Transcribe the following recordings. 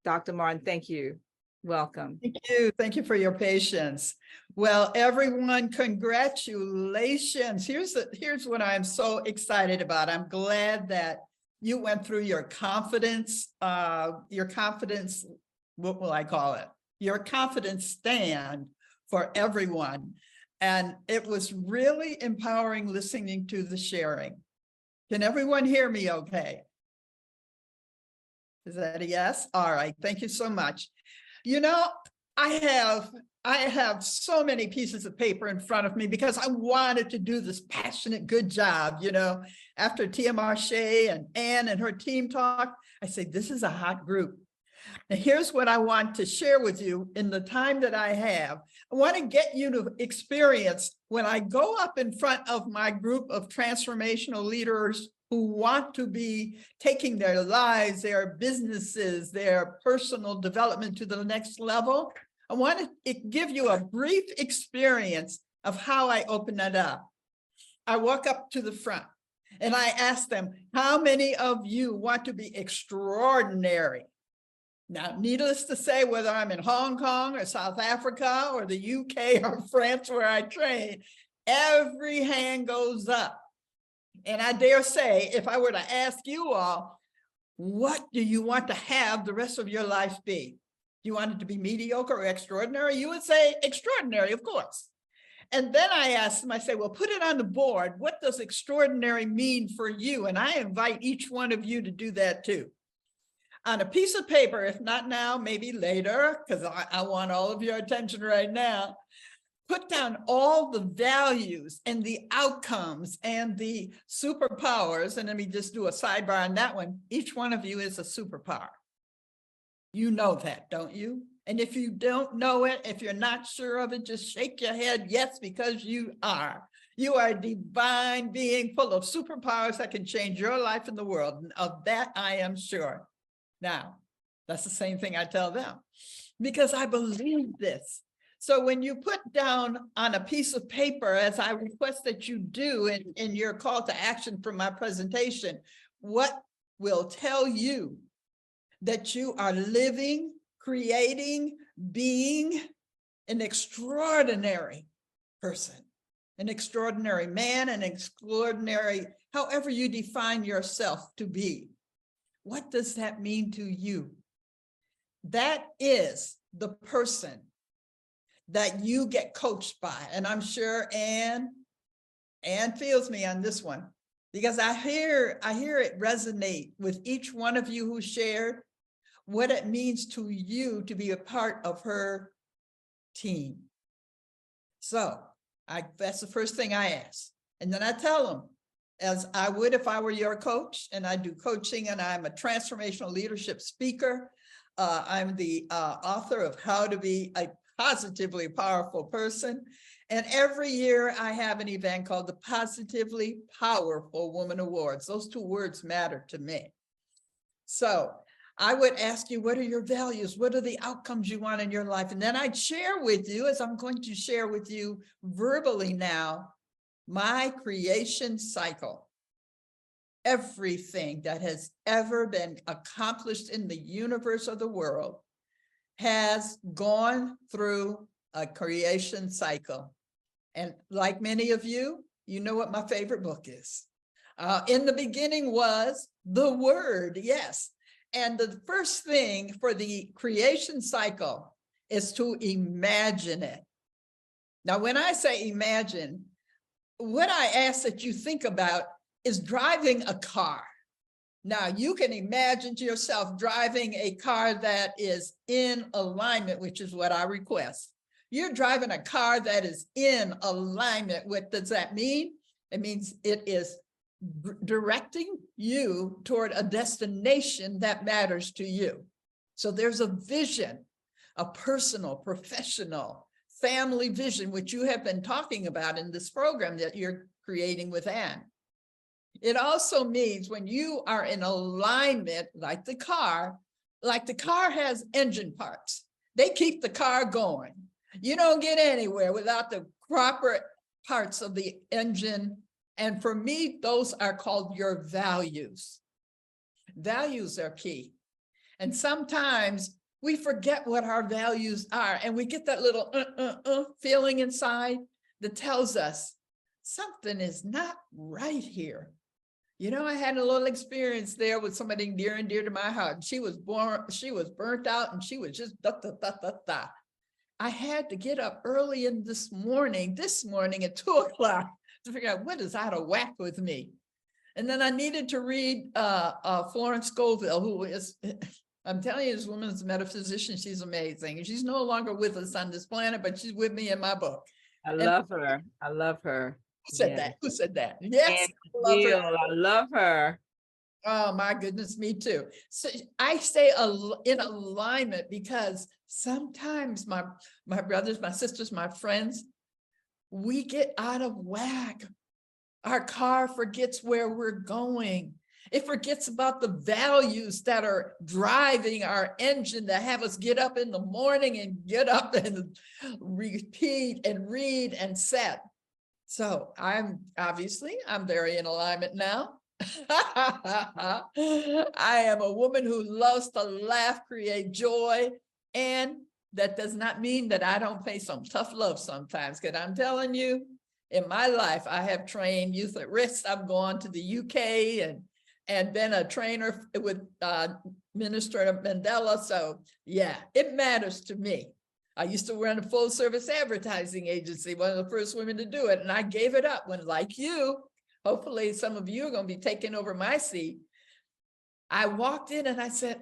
Dr. Martin, thank you. Welcome. Thank you. Thank you for your patience. Well, everyone, congratulations. Here's what I'm so excited about. I'm glad that you went through your confidence, what will I call it? Your confidence stand for everyone. And it was really empowering listening to the sharing. Can everyone hear me okay? Is that a yes? All right. Thank you so much. You know, I have so many pieces of paper in front of me because I wanted to do this passionate, good job. You know, after Tia Marche and Ann and her team talked, I said, this is a hot group. Now, here's what I want to share with you in the time that I have. I want to get you to experience when I go up in front of my group of transformational leaders who want to be taking their lives, their businesses, their personal development to the next level. I want to give you a brief experience of how I open that up. I walk up to the front and I ask them, how many of you want to be extraordinary? Now, needless to say, whether I'm in Hong Kong or South Africa or the UK or France where I train, every hand goes up. And I dare say, if I were to ask you all, what do you want to have the rest of your life be? Do you want it to be mediocre or extraordinary? You would say extraordinary, of course. And then I ask them, I say, well, put it on the board. What does extraordinary mean for you? And I invite each one of you to do that too. On a piece of paper, if not now, maybe later, because I want all of your attention right now, put down all the values and the outcomes and the superpowers. And let me just do a sidebar on that one. Each one of you is a superpower. You know that, don't you? And if you don't know it, if you're not sure of it, just shake your head. Yes, because you are. You are a divine being full of superpowers that can change your life and the world. And of that, I am sure. Now, that's the same thing I tell them because I believe this. So when you put down on a piece of paper, as I request that you do in your call to action for my presentation, what will tell you that you are living, creating, being an extraordinary person, an extraordinary man, an extraordinary, however you define yourself to be. What does that mean to you? That is the person that you get coached by. And I'm sure Ann feels me on this one because I hear it resonate with each one of you who shared what it means to you to be a part of her team. So that's the first thing I ask. And then I tell them, as I would if I were your coach, and I do coaching, and I'm a transformational leadership speaker. I'm the author of How to Be a Positively Powerful Person. And every year I have an event called the Positively Powerful Woman Awards. Those two words matter to me. So I would ask you, what are your values? What are the outcomes you want in your life? And then I'd share with you, as I'm going to share with you verbally now, my creation cycle. Everything that has ever been accomplished in the universe or the world has gone through a creation cycle. And like many of you, you know what my favorite book is. In the beginning was the Word, yes. And the first thing for the creation cycle is to imagine it. Now, when I say imagine, what I ask that you think about is driving a car. Now, you can imagine yourself driving a car that is in alignment, which is what I request. You're driving a car that is in alignment. What does that mean? It means it is directing you toward a destination that matters to you. So there's a vision, a personal, professional, family vision, which you have been talking about in this program that you're creating with Ann. It also means when you are in alignment, like the car has engine parts. They keep the car going. You don't get anywhere without the proper parts of the engine. And for me, those are called your values. Values are key. And sometimes we forget what our values are, and we get that little feeling inside that tells us something is not right here. You know, I had a little experience there with somebody near and dear to my heart. She was burnt out, and she was just da, da, da, da, da. I had to get up early in this morning at 2:00 to figure out what is out of whack with me. And then I needed to read Florence Scovel, who is, I'm telling you, this woman's a metaphysician. She's amazing. She's no longer with us on this planet, but she's with me in my book. I love her. I love her. Who said that? Who said that? Yes, I love her. I love her. Oh my goodness, me too. So I stay in alignment because sometimes my brothers, my sisters, my friends, we get out of whack. Our car forgets where we're going. It forgets about the values that are driving our engine that have us get up in the morning and get up and repeat and read and set. So I'm very in alignment now. I am a woman who loves to laugh, create joy, and that does not mean that I don't face some tough love sometimes, because I'm telling you, in my life, I have trained youth at risk. I've gone to the UK and been a trainer with Minister Mandela. So yeah, it matters to me. I used to run a full service advertising agency, one of the first women to do it. And I gave it up when, like you, hopefully some of you are going to be taking over my seat. I walked in and I said,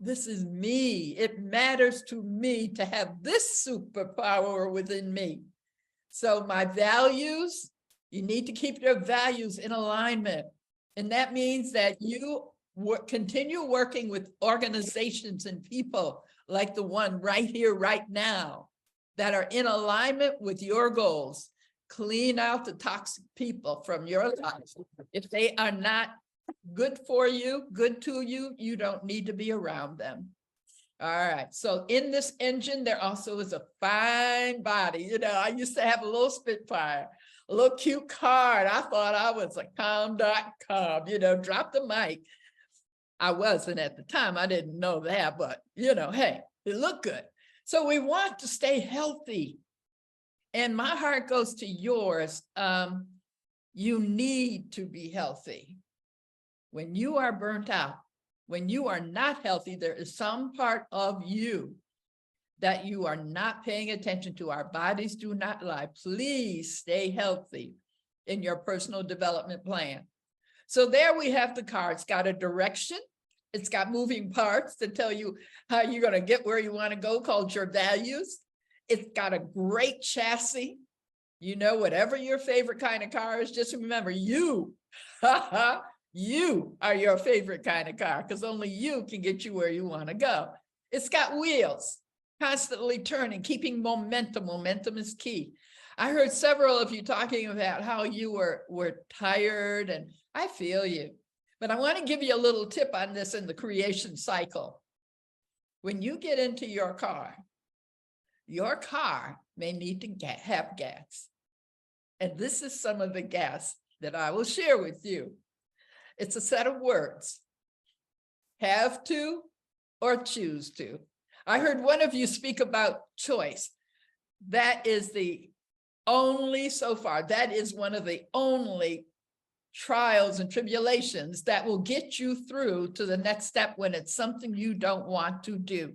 this is me. It matters to me to have this superpower within me. So my values, you need to keep your values in alignment. And that means that you continue working with organizations and people like the one right here, right now, that are in alignment with your goals. Clean out the toxic people from your life. If they are not good for you, good to you, you don't need to be around them. All right. So in this engine, there also is a fine body. You know, I used to have a little Spitfire, a little cute car, and I thought I was a calm.com, you know, drop the mic. I wasn't at the time. I didn't know that, but you know, hey, it looked good. So we want to stay healthy. And my heart goes to yours. You need to be healthy. When you are burnt out, when you are not healthy, there is some part of you that you are not paying attention to. Our bodies do not lie. Please stay healthy in your personal development plan. So there we have the car. It's got a direction. It's got moving parts to tell you how you're going to get where you want to go, called your values. It's got a great chassis. You know, whatever your favorite kind of car is, just remember you are your favorite kind of car, because only you can get you where you want to go. It's got wheels, constantly turning, keeping momentum. Momentum is key. I heard several of you talking about how you were tired, and I feel you. But I want to give you a little tip on this in the creation cycle. When you get into your car may need to have gas. And this is some of the gas that I will share with you. It's a set of words. Have to or choose to. I heard one of you speak about choice. That is the only, so far, that is one of the only trials and tribulations that will get you through to the next step when it's something you don't want to do.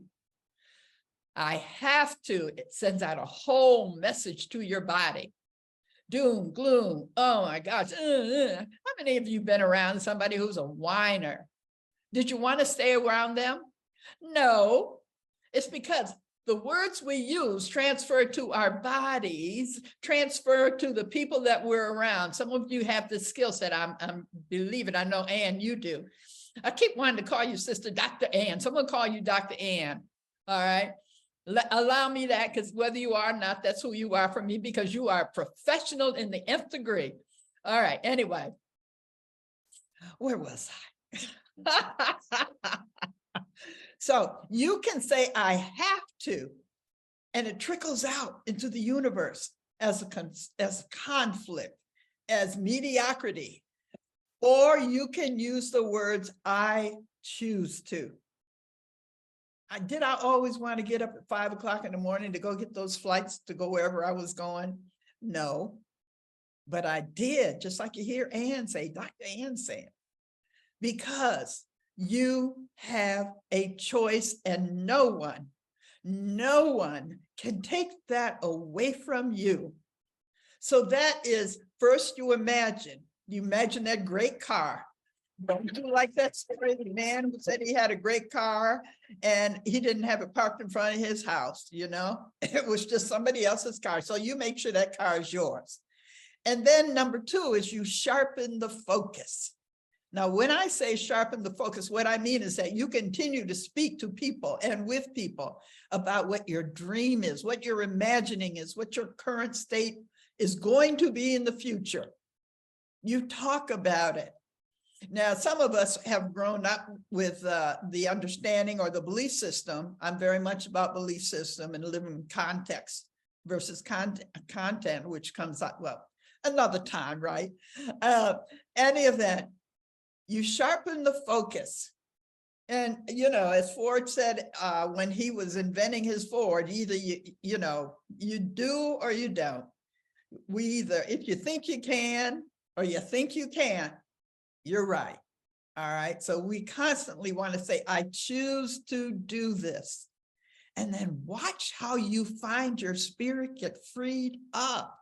I have to, it sends out a whole message to your body. Doom, gloom, oh my gosh. How many of you been around somebody who's a whiner? Did you want to stay around them? No, it's because the words we use transfer to our bodies, transfer to the people that we're around. Some of you have this skill set. I'm believe it, I know, Ann, you do. I keep wanting to call you Sister Dr. Ann. Someone call you Dr. Ann. All right. Allow me that, because whether you are or not, that's who you are for me, because you are a professional in the nth degree. All right. Anyway, where was I? So you can say, I have to, and it trickles out into the universe as a conflict, as mediocrity, or you can use the words, I choose to. I always want to get up at 5 o'clock in the morning to go get those flights to go wherever I was going? No, but I did, just like you hear Ann say, Dr. Ann saying, because you have a choice and no one can take that away from you. So that is, first you imagine that great car. Don't you like that story? The man who said he had a great car and he didn't have it parked in front of his house, you know, it was just somebody else's car. So you make sure that car is yours. And then number two is you sharpen the focus. Now, when I say sharpen the focus, what I mean is that you continue to speak to people and with people about what your dream is, what your imagining is, what your current state is going to be in the future. You talk about it. Now, some of us have grown up with the understanding or the belief system. I'm very much about belief system and living context versus content, which comes up, well, another time, right? Any of that, you sharpen the focus. And, you know, as Ford said, when he was inventing his Ford, either you do or you don't. We either, if you think you can or you think you can't, you're right. All right. So we constantly want to say, I choose to do this. And then watch how you find your spirit get freed up.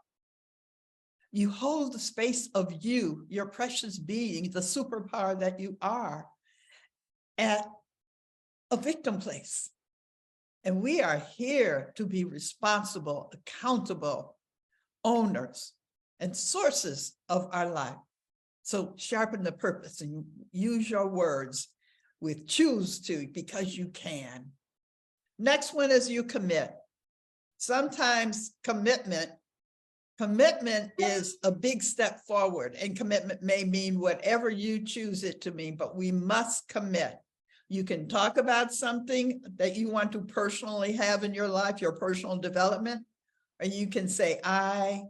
You hold the space of you, your precious being, the superpower that you are, at a victim place. And we are here to be responsible, accountable owners and sources of our life. So sharpen the purpose and use your words with choose to, because you can. Next one is you commit. Sometimes commitment is a big step forward, and commitment may mean whatever you choose it to mean, but we must commit. You can talk about something that you want to personally have in your life, your personal development, or you can say, I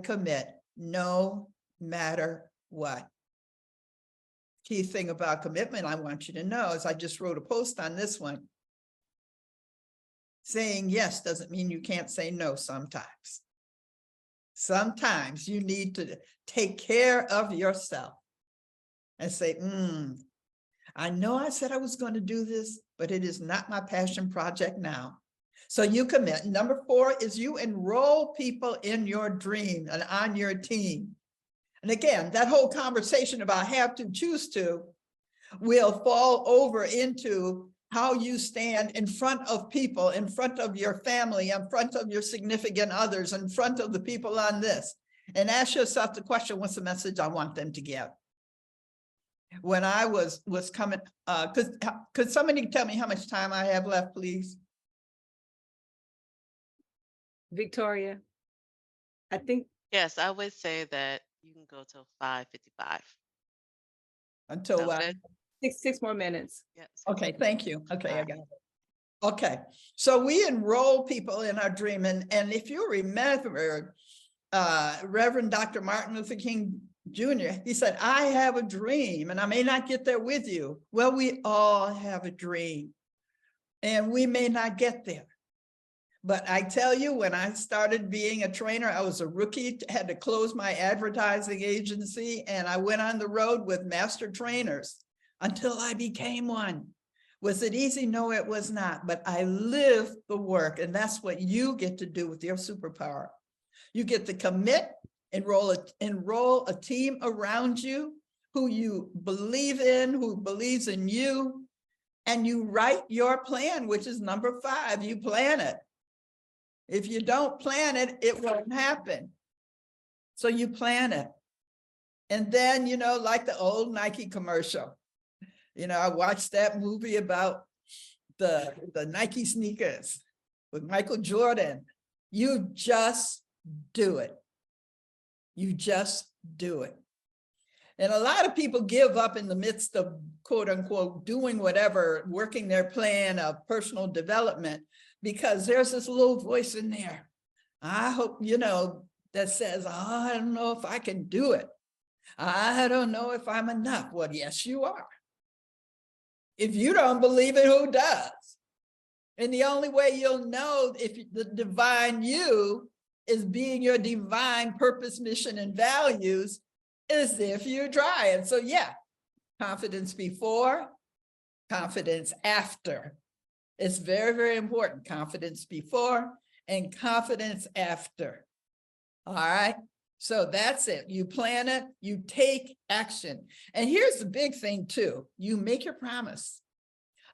commit no matter what. Key thing about commitment I want you to know is I just wrote a post on this one. Saying yes doesn't mean you can't say no sometimes. Sometimes you need to take care of yourself and say, I know I said I was going to do this, but it is not my passion project now. So you commit. Number 4 is you enroll people in your dream and on your team. And again, that whole conversation about have to, choose to will fall over into how you stand in front of people, in front of your family, in front of your significant others, in front of the people on this. And ask yourself the question, what's the message I want them to get? When I was coming, could somebody tell me how much time I have left, please? Victoria, I think. Yes, I would say that you can go till 5:55. Until Sounds what? good? Six more minutes. Yes. Okay, thank you. Okay, I Bye. got it. Okay, so we enroll people in our dream. And if you remember, Reverend Dr. Martin Luther King Jr., he said, I have a dream and I may not get there with you. Well, we all have a dream and we may not get there. But I tell you, when I started being a trainer, I was a rookie, had to close my advertising agency, and I went on the road with master trainers until I became one. Was it easy? No, it was not, but I lived the work, and that's what you get to do with your superpower. You get to commit, enroll a team around you who you believe in, who believes in you, and you write your plan, which is number 5. You plan it. If you don't plan it, it won't happen. So you plan it. And then, you know, like the old Nike commercial, you know, I watched that movie about the Nike sneakers with Michael Jordan. You just do it. You just do it. And a lot of people give up in the midst of, quote unquote, doing whatever, working their plan of personal development, because there's this little voice in there. I hope, you know, that says, oh, I don't know if I can do it. I don't know if I'm enough. Well, yes, you are. If you don't believe it, who does? And the only way you'll know if the divine you is being your divine purpose, mission, and values is if you try it. So yeah, confidence before, confidence after. It's very, very important. Confidence before and confidence after. All right. So that's it. You plan it, you take action. And here's the big thing too. You make your promise.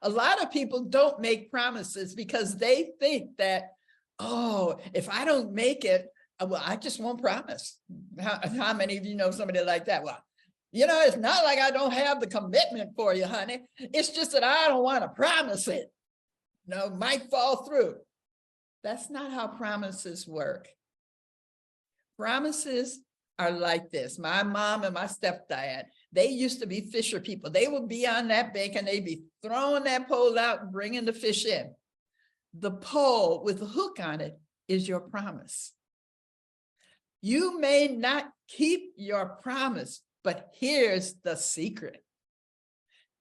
A lot of people don't make promises because they think that, oh, if I don't make it, well, I just won't promise. How many of you know somebody like that? Well, you know, it's not like I don't have the commitment for you, honey. It's just that I don't want to promise it. No, might fall through. That's not how promises work. Promises are like this. My mom and my stepdad, they used to be fisher people. They would be on that bank and they'd be throwing that pole out and bringing the fish in. The pole with the hook on it is your promise. You may not keep your promise, but here's the secret.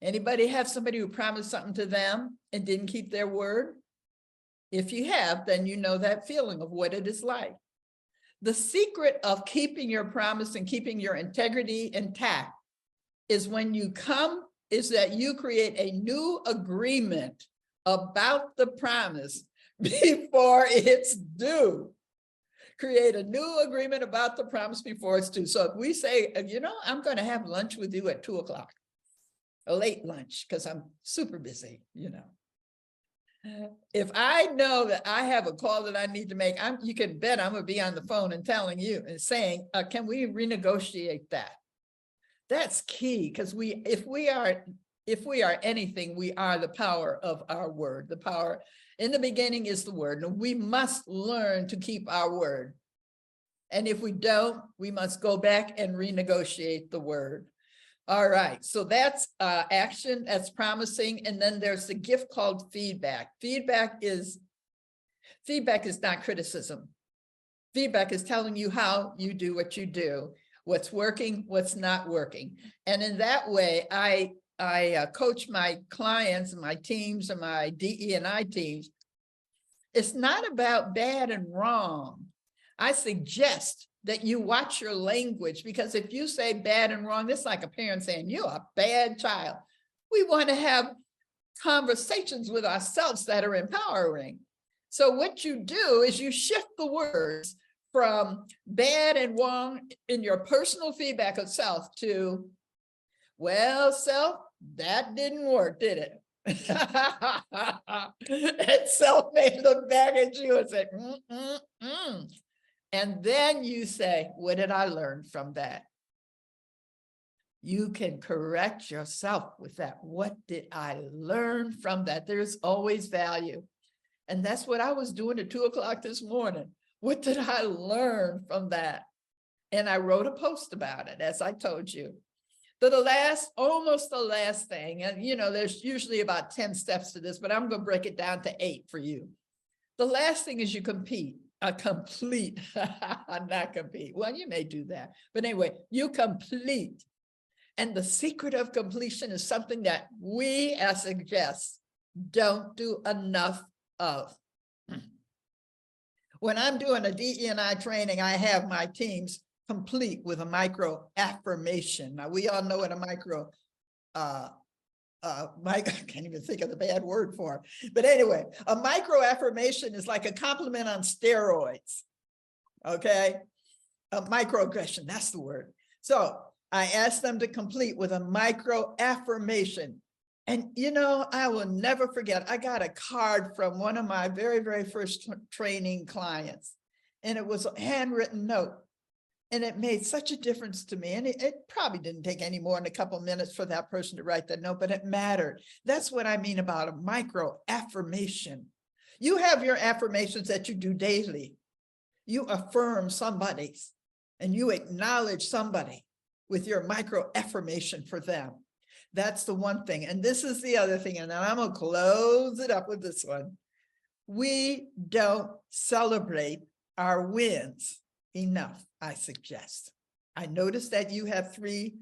Anybody have somebody who promised something to them and didn't keep their word? If you have, then you know that feeling of what it is like. The secret of keeping your promise and keeping your integrity intact is that you create a new agreement about the promise before it's due. Create a new agreement about the promise before it's due. So if we say, you know, I'm going to have lunch with you at 2 o'clock, a late lunch, because I'm super busy, you know. If I know that I have a call that I need to make, you can bet I'm going to be on the phone and telling you and saying, can we renegotiate that? That's key, because if we are anything, we are the power of our word. The power in the beginning is the word, and we must learn to keep our word. And if we don't, we must go back and renegotiate the word. All right, so that's action, that's promising. And then there's the gift called feedback. Feedback is not criticism. Feedback is telling you how you do what you do, what's working, what's not working. And in that way, I coach my clients and my teams and my DE&I teams. It's not about bad and wrong. I suggest that you watch your language, because if you say bad and wrong, it's like a parent saying, you're a bad child. We want to have conversations with ourselves that are empowering. So what you do is you shift the words from bad and wrong in your personal feedback of self to, well, self, that didn't work, did it? And self may look back at you and say, And then you say, what did I learn from that? You can correct yourself with that. What did I learn from that? There's always value. And that's what I was doing at 2 o'clock this morning. What did I learn from that? And I wrote a post about it, as I told you. So almost the last thing, and you know, there's usually about 10 steps to this, but I'm going to break it down to 8 for you. The last thing is you complete. Not compete. Well, you may do that, but anyway, you complete. And the secret of completion is something that we, as a guest, don't do enough of. When I'm doing a DE&I training, I have my teams complete with a micro affirmation. Now, we all know what a micro I can't even think of the bad word for it. But anyway, a micro affirmation is like a compliment on steroids. Okay, a microaggression, that's the word. So I asked them to complete with a micro affirmation. And you know, I will never forget, I got a card from one of my very, very first training clients, and it was a handwritten note. And it made such a difference to me. And it probably didn't take any more than a couple minutes for that person to write that note, but it mattered. That's what I mean about a micro affirmation. You have your affirmations that you do daily. You affirm somebody and you acknowledge somebody with your micro affirmation for them. That's the one thing. And this is the other thing. And then I'm going to close it up with this one. We don't celebrate our wins enough, I suggest. I noticed that you have 3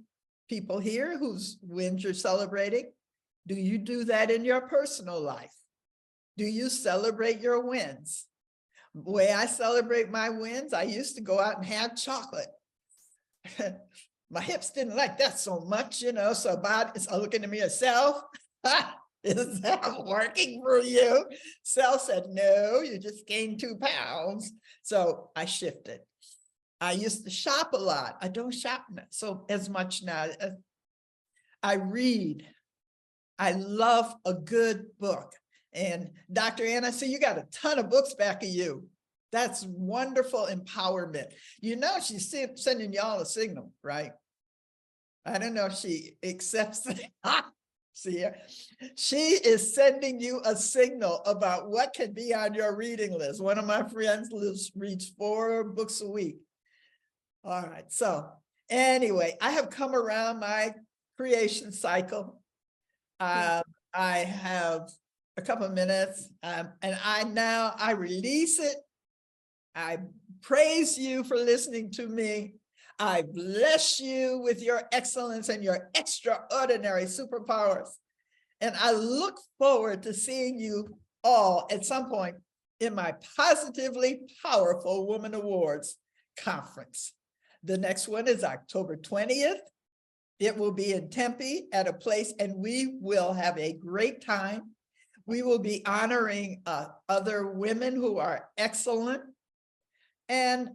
people here whose wins you're celebrating. Do you do that in your personal life? Do you celebrate your wins? The way I celebrate my wins, I used to go out and have chocolate. My hips didn't like that so much, so body's looking at me as self. Is that working for you? Self said, no, you just gained 2 pounds. So I shifted. I used to shop a lot. I don't shop so as much now. I read. I love a good book. And Dr. Ann, I see you got a ton of books back of you. That's wonderful empowerment. She's sending y'all a signal, right? I don't know if she accepts it. See her? She is sending you a signal about what can be on your reading list. One of my friends reads 4 books a week. All right. So anyway, I have come around my creation cycle. I have a couple of minutes and I release it. I praise you for listening to me. I bless you with your excellence and your extraordinary superpowers. And I look forward to seeing you all at some point in my Positively Powerful Woman Awards conference. The next one is October 20th. It will be in Tempe at a place, and we will have a great time. We will be honoring other women who are excellent. And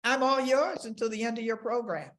I'm all yours until the end of your program.